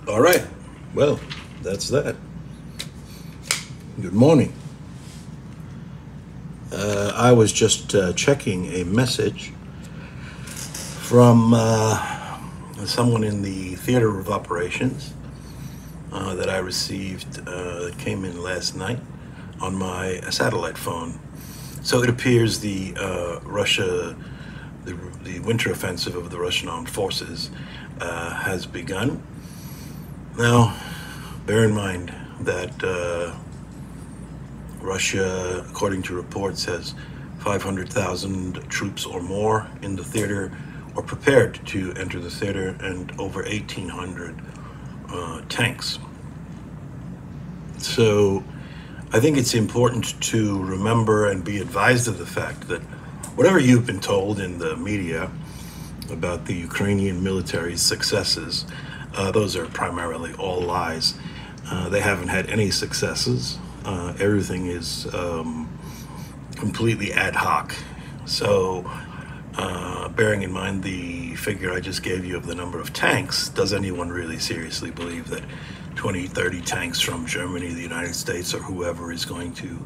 All right. Well, that's that. Good morning. I was just checking a message from someone in the theater of operations that I received that came in last night on my satellite phone. So it appears the winter offensive of the Russian armed forces has begun. Now, bear in mind that Russia, according to reports, has 500,000 troops or more in the theater or prepared to enter the theater, and over 1,800 tanks. So I think it's important to remember and be advised of the fact that whatever you've been told in the media about the Ukrainian military's successes, those are primarily all lies. They haven't had any successes. Everything is completely ad hoc. So, bearing in mind the figure I just gave you of the number of tanks, does anyone really seriously believe that 20, 30 tanks from Germany, the United States, or whoever is going to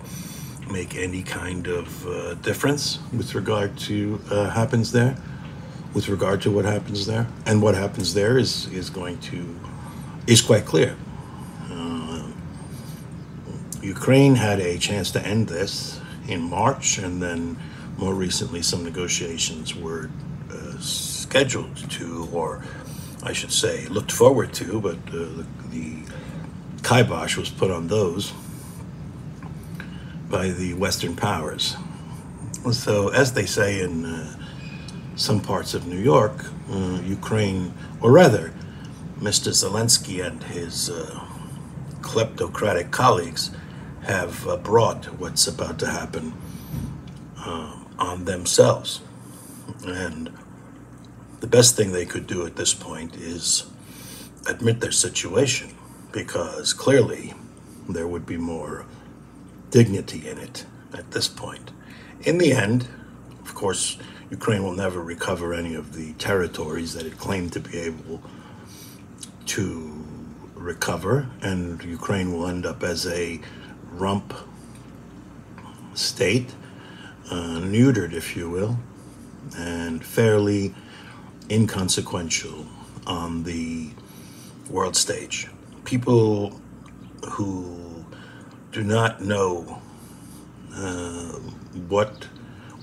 make any kind of difference with regard to happens there? With regard to what happens there? And what happens there is quite clear. Ukraine had a chance to end this in March, and then more recently some negotiations were scheduled to, or I should say looked forward to, but the kibosh was put on those by the Western powers. So as they say in some parts of New York, Ukraine, or rather Mr. Zelensky and his kleptocratic colleagues have brought what's about to happen on themselves. And the best thing they could do at this point is admit their situation, because clearly there would be more dignity in it at this point. In the end, of course, Ukraine will never recover any of the territories that it claimed to be able to recover, and Ukraine will end up as a rump state, neutered, if you will, and fairly inconsequential on the world stage. People who do not know what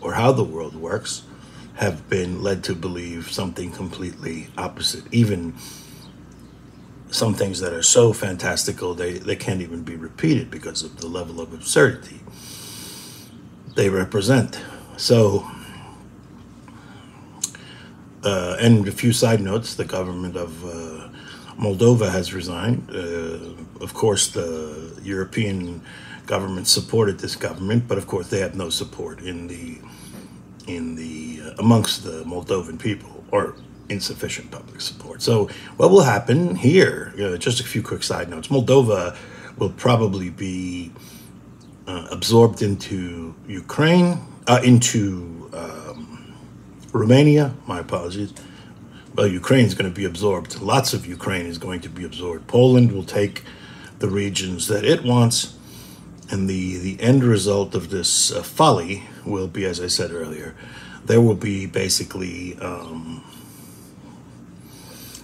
or how the world works have been led to believe something completely opposite. Even some things that are so fantastical they can't even be repeated because of the level of absurdity they represent. So, and a few side notes: the government of Moldova has resigned. Of course, the European government supported this government, but of course they have no support in the amongst the Moldovan people, or insufficient public support. So what will happen here? Just a few quick side notes. Moldova will probably be absorbed into Ukraine, into Romania. My apologies. Well, Ukraine is going to be absorbed. Lots of Ukraine is going to be absorbed. Poland will take the regions that it wants, and the end result of this folly will be, as I said earlier, there will be basically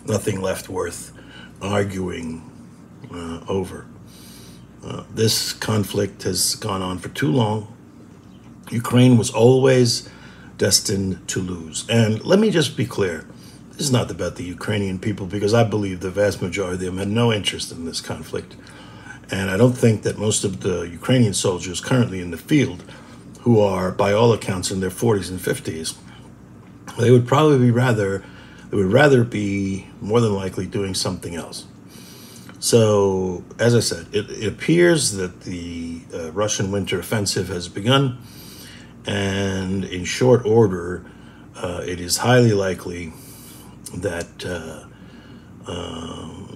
nothing left worth arguing over. This conflict has gone on for too long. Ukraine was always destined to lose. And let me just be clear. This is not about the Ukrainian people, because I believe the vast majority of them had no interest in this conflict. And I don't think that most of the Ukrainian soldiers currently in the field, who are by all accounts in their 40s and 50s, they would rather be more than likely doing something else. So, as I said, it appears that the Russian winter offensive has begun, and in short order, it is highly likely that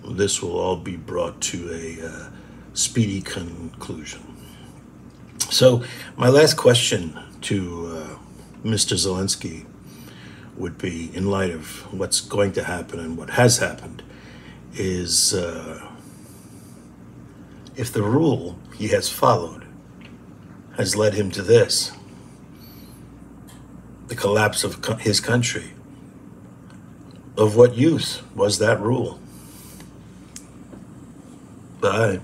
this will all be brought to a speedy conclusion. So, my last question to Mr. Zelensky would be, in light of what's going to happen and what has happened, is if the rule he has followed has led him to this, the collapse of his country, of what use was that rule? Bye.